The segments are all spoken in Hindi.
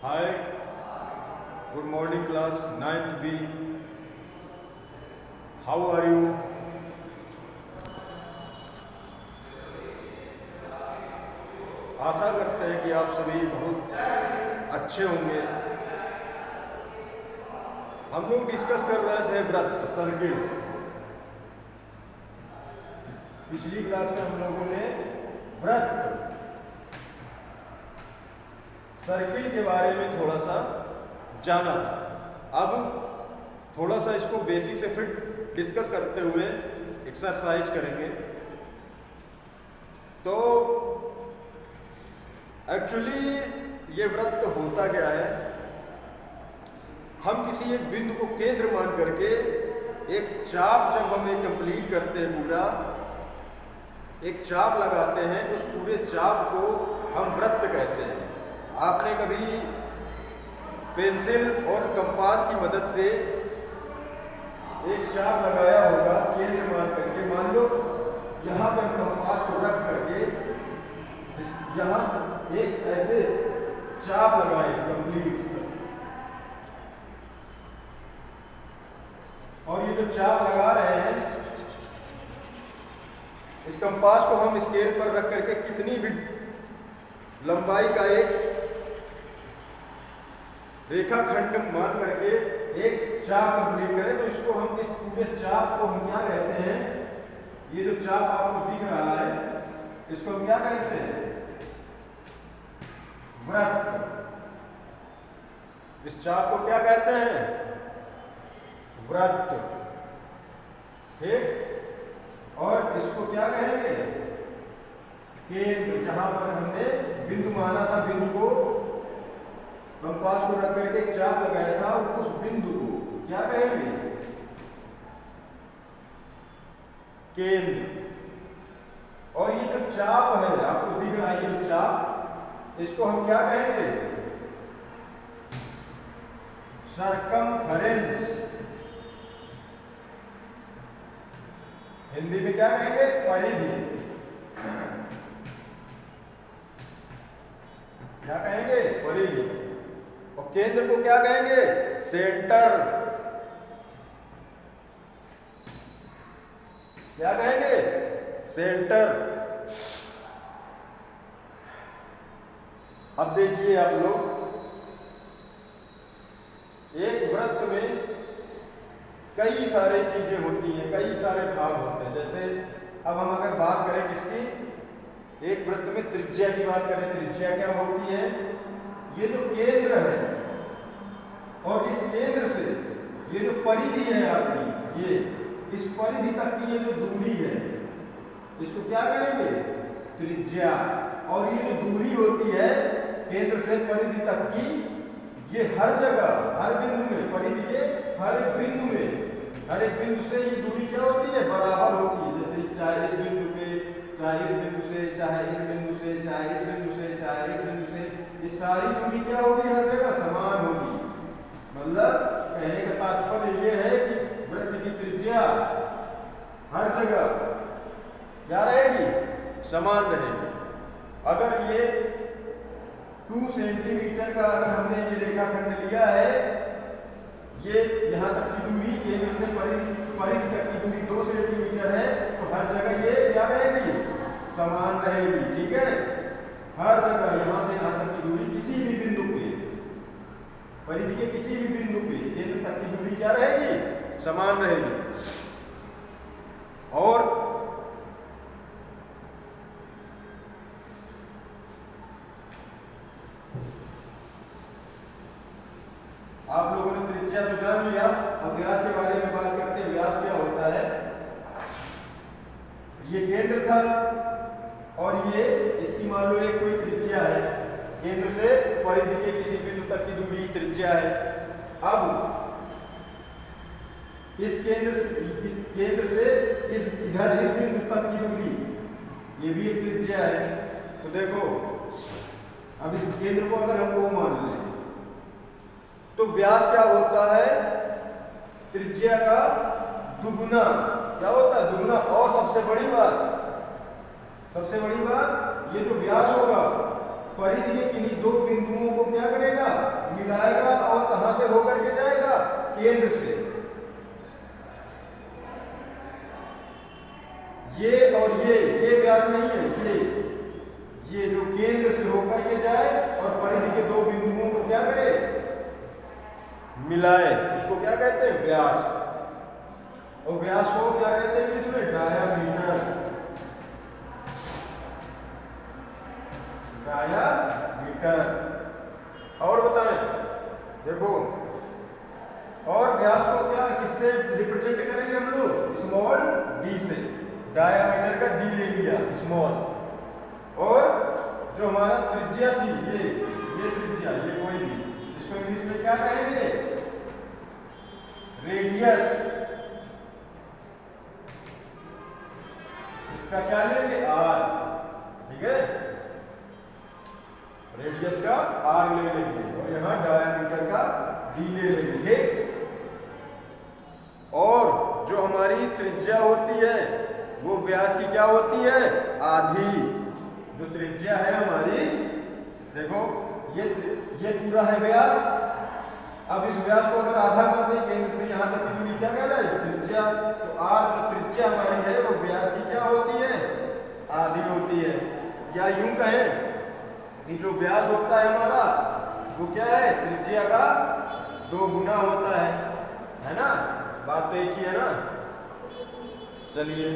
Hi, good morning class 9th B. How are you? आशा करते हैं कि आप सभी बहुत अच्छे होंगे। हम लोग डिस्कस कर रहे थे वृत्त सर्किल। पिछली क्लास में हम लोगों ने वृत्त सर्किल के बारे में थोड़ा सा जाना था। अब थोड़ा सा इसको बेसिक से फिर डिस्कस करते हुए एक्सरसाइज करेंगे। तो एक्चुअली ये वृत्त होता क्या है, हम किसी एक बिंदु को केंद्र मान करके एक चाप जब हम एक कंप्लीट करते हैं, पूरा एक चाप लगाते हैं, उस पूरे चाप को हम वृत्त कहते हैं। आपने कभी पेंसिल और कंपास की मदद से एक चाप लगाया होगा केंद्र मान करके। मान लो यहाँ पे कंपास को रख करके यहाँ से एक ऐसे चाप लगाए कंप्लीट, और ये जो चाप लगा रहे हैं इस कंपास को हम स्केल पर रख करके कितनी भी लंबाई का एक रेखाखंड मान करके एक चाप कंप्लीट करें, तो इसको हम, इस पूरे चाप को हम क्या कहते हैं? ये जो चाप आपको दिख रहा है इसको हम क्या कहते हैं? वृत्त। इस चाप को क्या कहते हैं? वृत्त। ठीक। और इसको क्या कहेंगे? केंद्र। जहां पर हमने बिंदु माना था, बिंदु को कंपास को रख करके एक चाप लगाया था, उस बिंदु को क्या कहेंगे? केंद्र। और ये जो चाप है आपको दिख रहा है, ये जो चाप, इसको हम क्या कहेंगे? सरकमफेरेंस। हिंदी में क्या कहेंगे? परिधि। क्या कहेंगे? परिधि। और केंद्र को क्या कहेंगे? सेंटर। क्या कहेंगे? सेंटर। अब देखिए आप लोग, एक वृत्त में कई सारी चीजें होती हैं, कई सारे भाग होते हैं। जैसे अब हम अगर बात करें किसकी, एक वृत्त में त्रिज्या की बात करें, त्रिज्या क्या होती है? ये जो केंद्र है और इस केंद्र से ये जो परिधि है आपकी, ये इस परिधि तक की ये जो दूरी है, इसको क्या कहेंगे? त्रिज्या। और ये जो दूरी होती है केंद्र से परिधि तक की, ये हर जगह, हर बिंदु में, परिधि के हर एक बिंदु में, हर एक बिंदु से ये दूरी क्या होती है? बराबर होती है। जैसे चाहे इस बिंदु पे, चाहे इस बिंदु से, चाहे इस बिंदु से, चाहे इस बिंदु से, चाहे इस बिंदु से, ये सारी दूरी क्या होगी? हर जगह समान होगी। मतलब कहने का तात्पर्य ये है कि वृत्त की त्रिज्या हर जगह क्या रहेगी? समान रहेगी। अगर ये 2 सेंटीमीटर का अगर हमने ये रेखाखंड लिया है, ये यहाँ तक की दूरी, केंद्र से परिधि तक की दूरी 2 सेंटीमीटर है, तो हर जगह ये क्या रहेगी? समान रहेगी। ठीक है। हर जगह यहाँ से यहाँ तक की दूरी, किसी भी बिंदु पे, परिधि के किसी भी बिंदु पे केंद्र तक की दूरी क्या रहेगी? समान रहेगी। और आप लोगों ने त्रिज्या तो जान लिया। अब व्यास के बारे में बात करते हैं। व्यास क्या होता है? ये केंद्र था और ये इसकी मान लो एक कोई त्रिज्या है, केंद्र से परिधि के किसी बिंदु तक की दूरी त्रिज्या है। अब इस केंद्र से इस इधर इस बिंदु तक की दूरी, ये भी एक त्रिज्या है। तो देखो, अब इस केंद्र को अगर हम O मान लें, तो व्यास क्या होता है? त्रिज्या का दुगुना। क्या होता है? दुगुना। और सबसे बड़ी बात, ये जो व्यास होगा परिधि के किन्हीं 2 बिंदुओं को क्या करेगा? मिला है उसको क्या कहते हैं, व्यास। और व्यास को क्या कहते हैं इंग्लिश में, डायामीटर। डायामीटर। और बताएं, देखो, और व्यास को क्या किससे रिप्रेजेंट करेंगे हम लोग, स्मॉल डी से। डायामीटर का डी ले लिया, स्मॉल। और जो हमारा त्रिज्या थी, ये त्रिज्या, ये कोई भी, इसको इंग्लिश में क्या कहेंगे, रेडियस। इसका क्या लेंगे, आर। ठीक है, रेडियस का आर ले लेंगे और यहां डायमीटर का डी ले लेंगे। ठीक। और जो हमारी त्रिज्या होती है वो व्यास की क्या होती है, आधी। जो त्रिज्या है हमारी, देखो ये पूरा है व्यास। अब इस व्यास को अगर आधा कर दें, केंद्र से यहां तक की दूरी क्या कहलाएगी, त्रिज्या। तो आर जो त्रिज्या हमारी है वो व्यास की क्या होती है, आधी होती है। या यूं कहें कि जो व्यास होता है हमारा वो क्या है, त्रिज्या का 2 गुना होता है ना। बात तो एक ही है ना। चलिए,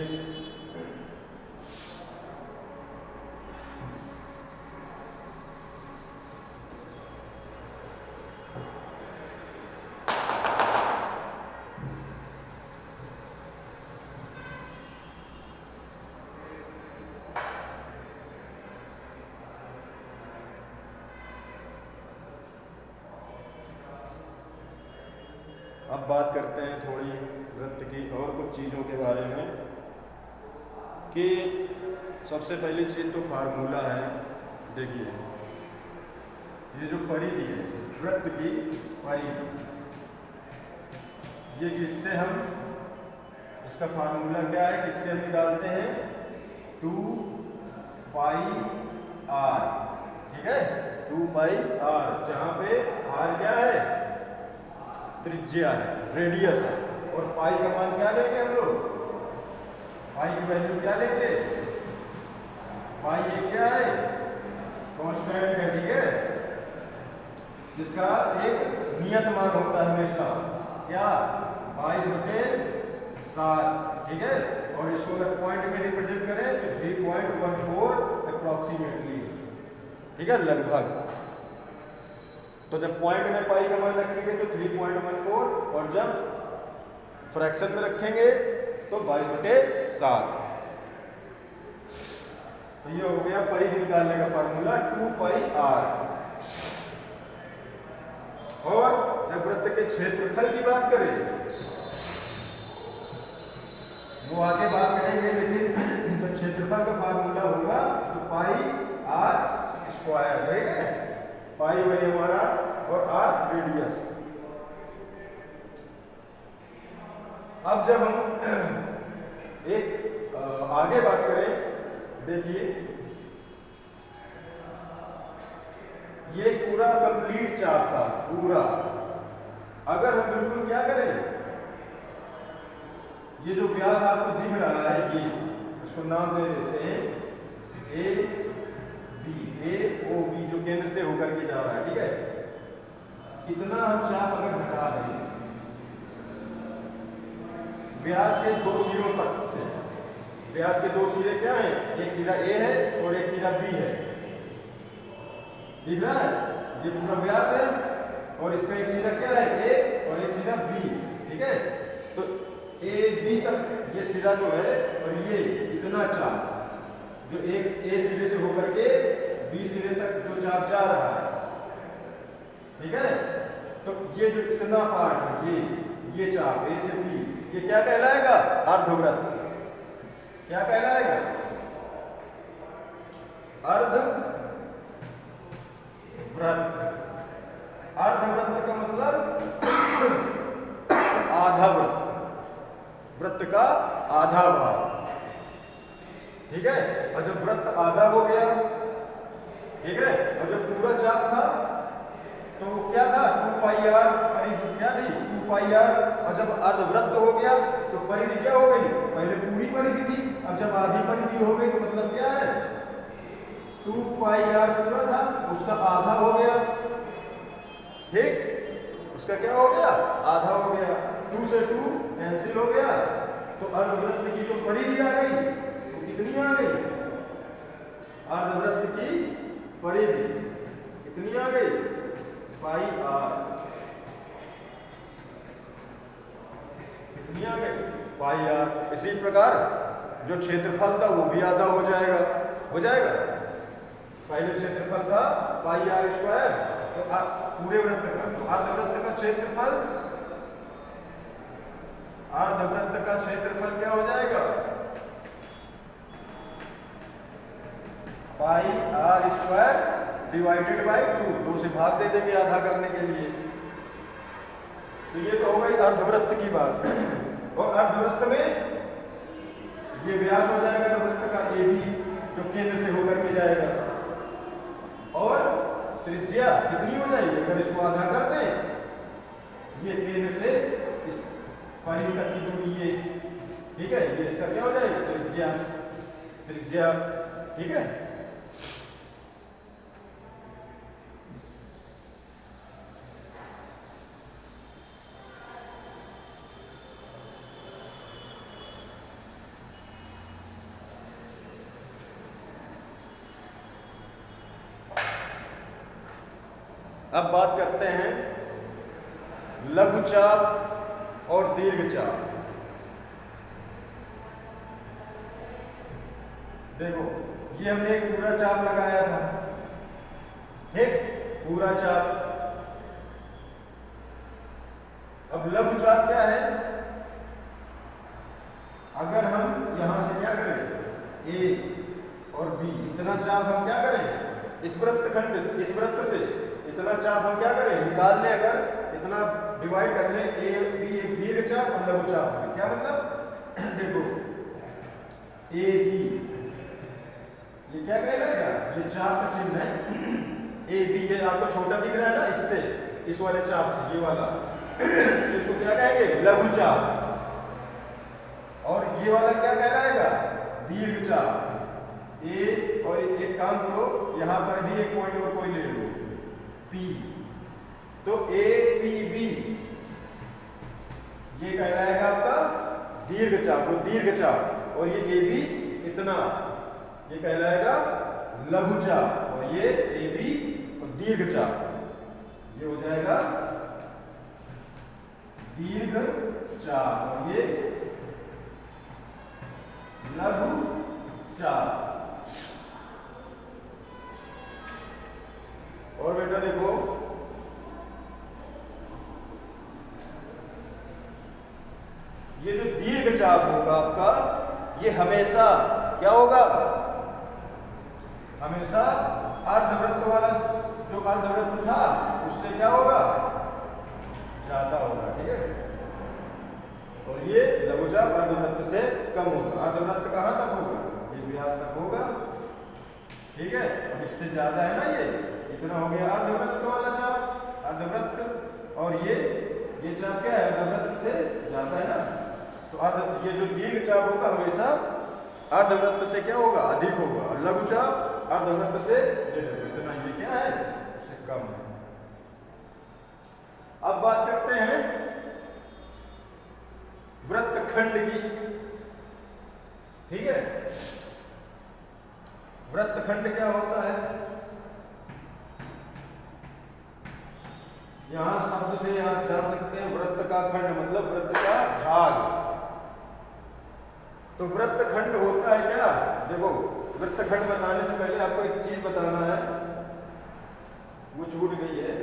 अब बात करते हैं थोड़ी वृत्त की और कुछ चीज़ों के बारे में। कि सबसे पहली चीज़ तो फार्मूला है। देखिए, ये जो परिधि है, वृत्त की परिधि, ये किससे हम, इसका फार्मूला क्या है, किससे हम निकालते हैं, 2 पाई आर। ठीक है, 2 पाई आर, जहाँ पे आर क्या है, त्रिज्या है, रेडियस है। और पाई का मान क्या लेंगे हम लोग, पाई की वैल्यू क्या लेंगे, पाई एक क्या है, कांस्टेंट है। ठीक है, जिसका एक नियत मान होता है हमेशा, क्या, 22/7। ठीक है, और इसको अगर पॉइंट में रिप्रेजेंट करें तो 3.14 अप्रोक्सीमेटली। ठीक है, लगभग। तो जब पॉइंट में पाई का मान रखेंगे तो 3.14, और जब फ्रैक्शन में रखेंगे तो 22/7। तो ये हो गया परिधि निकालने का फार्मूला, 2 पाई आर। और जब वृत्त के क्षेत्रफल की बात करें, वो आगे बात करेंगे, लेकिन जब क्षेत्रफल का फार्मूला होगा तो पाई आर स्क्वायर। ठीक है, पाई वही हमारा और आर रेडियस। अब जब हम एक आगे बात करें, देखिए ये पूरा कंप्लीट चार्ट था पूरा। अगर हम बिल्कुल क्या करें, ये जो व्यास आपको दिख रहा है, ये इसको नाम दे देते हैं ए ओ बी, जो केंद्र से होकर के जा रहा है। ठीक है, इतना हम चाप अगर हटा दें व्यास के 2 सिरों तक से, व्यास के 2 सिरे क्या हैं, एक सिरा ए है और एक सिरा बी है। दिख रहा है, ये पूरा व्यास है और इसका एक सिरा क्या है, ए, और एक सिरा बी। ठीक है, तो ए बी तक ये सिरा जो है, और ये इतना चाप जो एक ए सिरे से होकर के बी सिरे तक जो चाप जा रहा है। ठीक है, तो ये जो इतना पार्ट है, ये चाप ए से बी, ये क्या कहलाएगा, अर्धवृत्त। क्या कहलाएगा, अर्धवृत्त। अर्धवृत्त का मतलब आधा वृत्त, वृत्त का आधा भाग। ठीक है, और जब वृत्त आधा हो गया, ठीक है, और जब पूरा चाप था तो वो क्या था, 2 पाई आर, परिधि क्या थी, 2 पाई आर। और जब अर्धवृत्त हो गया तो परिधि क्या हो गई, पहले पूरी परिधि थी, अब जब आधी परिधि हो गई तो मतलब क्या है, 2 पाई आर पूरा था, उसका आधा हो गया। ठीक, उसका क्या हो गया, आधा हो गया। 2 से 2 कैंसिल हो गया, तो अर्धवृत्त की जो परिधि आ गई वो कितनी आ गई, अर्धवृत्त की परिधि कितनी आ गई, पाई आर, कितनी आ गई, पाई आर। इसी प्रकार जो क्षेत्रफल था वो भी आधा हो जाएगा, हो जाएगा। पहले क्षेत्रफल था पाई आर स्क्वायर, तो पूरे वृत्त का, तो अर्धवृत्त का क्षेत्रफल, अर्धवृत्त का क्षेत्रफल क्या हो जाएगा, पाई आर स्क्वायर डिवाइडेड बाई 2, 2 से भाग दे देंगे आधा करने के लिए। तो ये तो हो गई अर्धवृत्त की बात। और अर्धवृत्त में ये व्यास हो जाएगा अर्धवृत्त का ए बी, जो केंद्र से होकर के जाएगा, और त्रिज्या कितनी हो जाएगी, अगर इसको आधा कर दें, ये केंद्र से इस परिधि तक की दूरी ये, ठीक है, ये इसका क्या हो जाएगा, त्रिज्या, त्रिज्या, ठीक है। अब बात करते हैं लघुचाप और दीर्घचाप। देखो ये हमने एक पूरा चाप लगाया था, ठीक, पूरा चाप। अब लघुचाप क्या है, अगर हम यहां से क्या करें, ए और बी, इतना चाप हम क्या करें, इस वृत्तखंड, इस वृत्त से इतना चाप हम क्या करें, निकाल लें, अगर इतना डिवाइड कर लें, ए बी एक दीर्घ चाप और लघु चाप में, क्या मतलब, देखो ए बी, ये क्या कहलाएगा, ये चाप का चिन्ह है, ए बी, ये आपको छोटा दिख रहा है ना, इससे, इस वाले चाप से, ये वाला, इसको क्या कहेंगे, लघु चाप। और ये वाला क्या कहलाएगा, दीर्घ चाप। ए, और एक काम करो, यहां पर भी एक पॉइंट और कोई ले लो, P, तो ए पी बी ये कहलाएगा आपका दीर्घ चाप, वो दीर्घ चाप, और ये ए बी इतना, ये कहलाएगा लघु चाप, और ये ए बी और दीर्घ चाप, ये हो जाएगा दीर्घ चाप, और ये लघु चाप। और बेटा देखो, ये जो दीर्घ चाप होगा आपका, ये हमेशा क्या होगा, हमेशा अर्धवृत्त वाला जो अर्धवृत्त था उससे क्या होगा, ज्यादा होगा, ठीक है। और ये लघुचाप अर्धवृत्त से कम होगा। अर्धवृत्त कहां तक होगा, ये व्यास तक होगा, ठीक है। अब इससे ज्यादा है ना, ये इतना हो गया अर्धवृत्त वाला चाप, अर्धवृत्त, और ये चाप क्या है, अर्धवृत्त से ज्यादा है ना, तो ये जो दीर्घ चाप होगा हमेशा अर्धवृत्त से क्या होगा, अधिक होगा, और लघु चाप अर्धवृत्त से इतना, ये क्या है, उससे कम है। अब बात करते हैं वृत्तखंड की, ठीक है। वृत्तखंड क्या होता है, यहां शब्द से आप जान सकते हैं, वृत्त का खंड मतलब वृत्त का भाग। तो वृत्तखंड होता है क्या, देखो वृत्तखंड बताने से पहले आपको एक चीज बताना है, वो छूट गई है,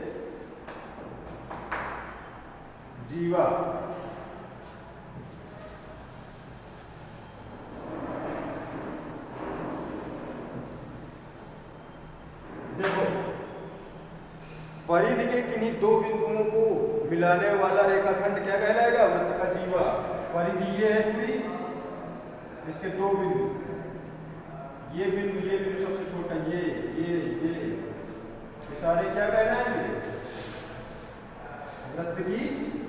जीवा। देखो परिधि के किन्हीं दो बिंदुओं को मिलाने वाला रेखाखंड क्या कहलाएगा, वृत्त का जीवा। परिधि ये है पूरी, इसके दो बिंदु, ये बिंदु सबसे छोटा, ये सारे क्या कहलाएंगे, वृत्त की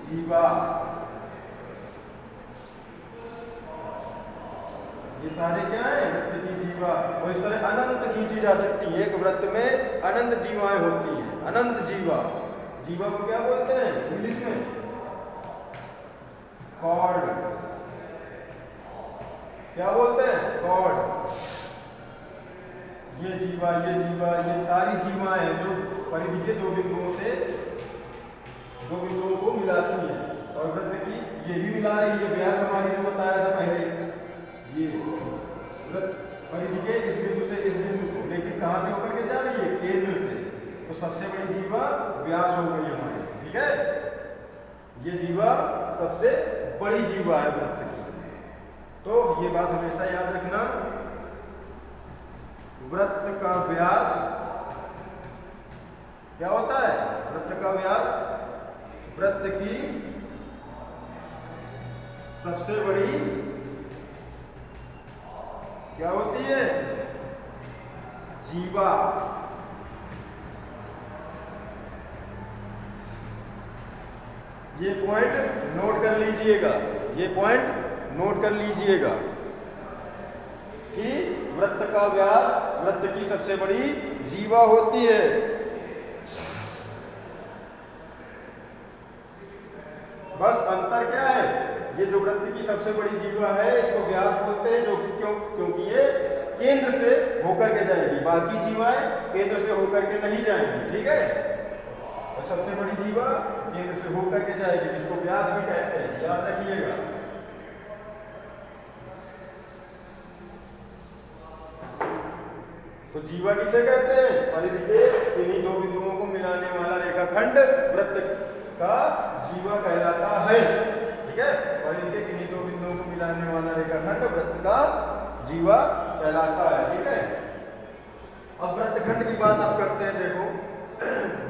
जीवा। ये सारे क्या है, वृत्त की जीवा। और इस तरह अनंत खींची जा सकती है, एक वृत्त में अनंत जीवाएं होती हैं, अनंत जीवा, जीवा को क्या बोलते हैं इंग्लिश में? कॉर्ड। क्या बोलते हैं? कॉर्ड। ये जीवा, ये सारी जीवाएं हैं जो परिधि के दो बिंदुओं को मिलाती हैं। और वृत्त की ये भी मिला रही है, व्यास हमारी जो बताया था पहले, ये वृत्त परिधि के इस बिंदु से इस बिंदु को, लेकिन कहां से होकर के जा रही है? केंद्र से। तो सबसे बड़ी जीवा व्यास हो गई हमारी, ठीक है। ये जीवा सबसे बड़ी जीवा है वृत्त की। तो ये बात हमेशा याद रखना, वृत्त का व्यास क्या होता है? वृत्त का व्यास वृत्त की सबसे बड़ी क्या होती है? जीवा। ये पॉइंट नोट कर लीजिएगा, ये पॉइंट नोट कर लीजिएगा कि वृत्त का व्यास वृत्त की सबसे बड़ी जीवा होती है। बस अंतर क्या है? ये जो वृत्त की सबसे बड़ी जीवा है इसको व्यास बोलते हैं, जो क्योंकि ये केंद्र से होकर के जाएगी, बाकी जीवाएं केंद्र से होकर के नहीं जाएंगी, ठीक है। तो सबसे बड़ी जीवा केंद्र से होकर के जाएगी, जिसको व्यास भी कहते हैं, याद रखिएगा। तो जीवा किसे कहते हैं? परिधि के इन्हीं दो बिंदुओं को मिलाने वाला रेखाखंड वृत्त का जीवा कहलाता है, ठीक है। परिधि के किन्हीं दो बिंदुओं को मिलाने वाला रेखाखंड वृत्त का जीवा कहलाता है, ठीक है। अब वृत्तखंड की बात आप करते हैं। देखो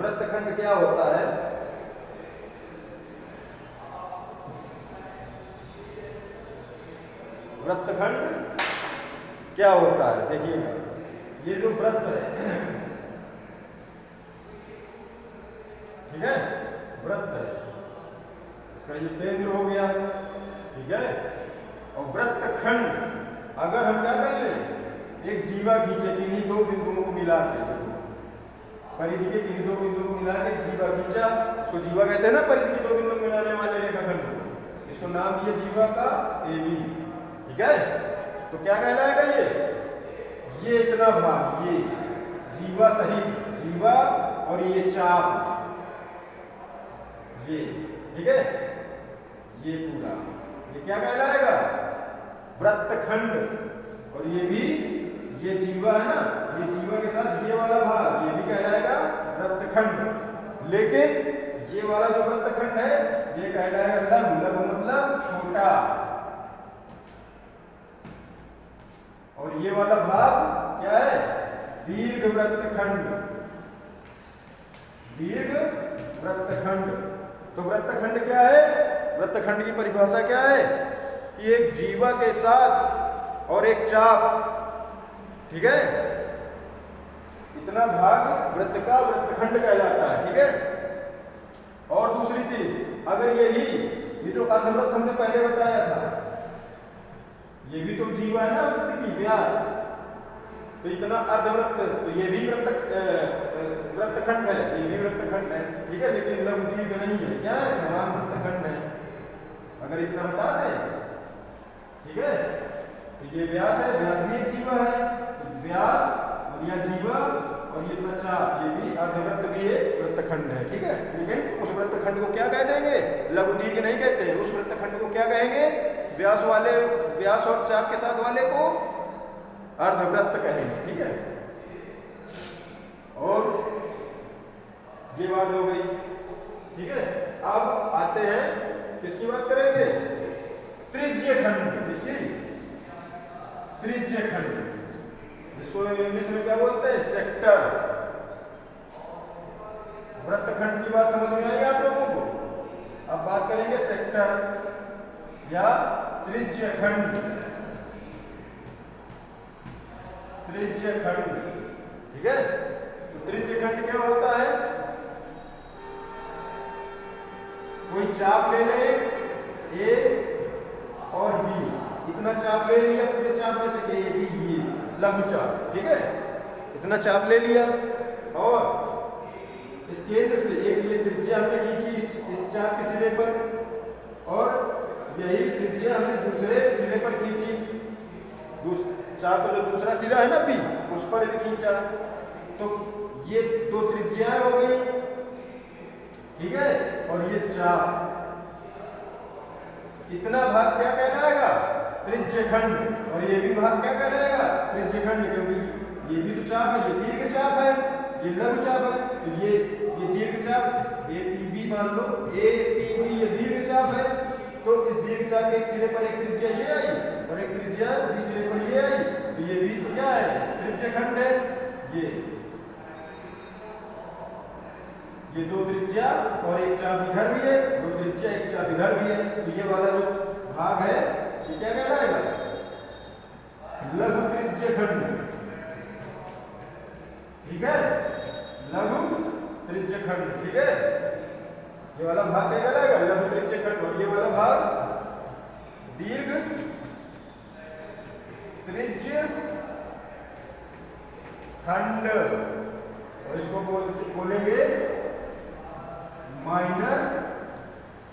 वृत्तखंड क्या होता है? वृत्तखंड क्या होता है? देखिएगा, ये जो वृत्त है, ठीक है, वृत्त है, इसका ये केंद्र हो गया, ठीक है। और वृत्तखंड अगर हम क्या कर लें, एक जीवा खींचे, किन्हीं दो बिंदुओं को मिला के, देखो परिधि के किन्हीं दो बिंदुओं को मिला के जीवा खींचा, इसको जीवा कहते हैं ना, परिधि के दो बिंदु मिलाने वाले रेखाखंड को। इसको नाम दिया जीवा का AB, ठीक है। तो क्या कहलाएगा ये इतना भाग, ये जीवा सहित, जीवा और ये चाप, ये, ठीक है, ये पूरा, ये क्या कहलाएगा? वृत्तखंड। और ये भी, ये जीवा है ना, ये जीवा के साथ ये वाला भाग, ये भी कहलाएगा वृत्तखंड। लेकिन ये वाला जो वृत्तखंड है ये कहलाएगा लघु। लघु मतलब छोटा। और ये वाला भाग क्या है? दीर्घ वृत्तखंड। दीर्घ वृत्तखंड। तो वृत्तखंड क्या है? वृत्तखंड की परिभाषा क्या है? कि एक जीवा के साथ और एक चाप, ठीक है, इतना भाग वृत्त का वृत्तखंड कहलाता है, ठीक है। और दूसरी चीज, अगर ये जो अर्धवृत्त हमने पहले बताया था, ये भी तो जीवा है ना वृत्त की, व्यास, तो इतना अर्धवृत्त, तो ये भी वृत्तखंड है, ये भी वृत्तखंड है, ठीक है, लेकिन लघु दीर्घ नहीं है, क्या है? समान वृत्तखंड है। अगर इतना हटा दें, ठीक है, तो ये व्यास है, व्यास भी एक जीवा है, तो व्यास और यह जीवा और ये इतना चाप, ये भी अर्धवृत्त भी एक वृत्तखंड है, ठीक है। लेकिन उस वृत्तखंड को क्या कह देंगे? लघु दीर्घ नहीं कहते, उस वृत्तखंड को क्या कहेंगे? व्यास और चाप के साथ वाले को अर्धवृत्त कहेंगे, ठीक है। और ये बात हो गई, ठीक है। अब आते हैं, किसकी बात करेंगे? त्रिज्य खंड। इसकी त्रिज्य खंड, जिसको इंग्लिश में क्या बोलते हैं? सेक्टर। वृत्तखंड की बात समझ में आई आप लोगों को? अब बात करेंगे सेक्टर या त्रिज्य खंड। त्रिज्य खंड, ठीक है। तो त्रिज्य खंड क्या होता है? कोई चाप ले ले, ए और बी, इतना चाप ले लिया, पूरे चाप में से ए बी, ये लघु चाप, ठीक है, इतना चाप ले लिया, और इस केंद्र से एक ये त्रिज्या हमने खींची इस चाप के सिरे पर, और यही त्रिज्या हमने दूसरे सिरे पर खींची, चाप का जो दूसरा सिरा है ना P, उस पर भी खींचा। तो ये दो त्रिज्याएं हो गई, ठीक है। और ये चाप, इतना भाग क्या कहलाएगा? त्रिज्यखंड। और ये भी भाग क्या कहलाएगा? त्रिज्यखंड, क्योंकि ये भी तो चाप है, ये दीर्घ चाप है, ये लघु चाप है। तो ये दीर्घ चाप APB मान लो, APB ये दीर्घ चाप है। तो इस दीर्घ चाप के एक सिरे पर एक त्रिज्या ये आई और एक त्रिज्या B सिरे पर ये आई, तो ये भी तो क्या है? त्रिज्यखंड है। ये दो त्रिज्या और एक चाप इधर भी है, दो त्रिज्या एक चाप इधर भी है। तो ये वाला जो भाग है ये क्या कहलाएगा? लघु त्रिज्यखंड, ठीक है, लघु त्रिज्यखंड, ठीक है। ये वाला भाग क्या कहलाएगा? लघु त्रिज्यखंड। और ये वाला भाग दीर्घ त्रिज्यखंड, और इसको बोलेंगे माइनर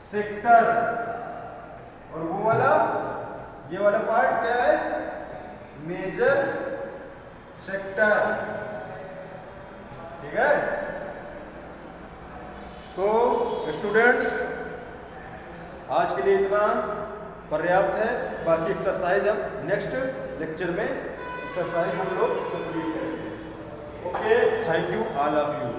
सेक्टर। और वो वाला, ये वाला पार्ट क्या है? मेजर सेक्टर, ठीक है। तो स्टूडेंट्स, आज के लिए इतना पर्याप्त है। बाकी एक्सरसाइज हम नेक्स्ट लेक्चर में एक्सरसाइज हम लोग कंप्लीट करेंगे। Okay, thank you all of you.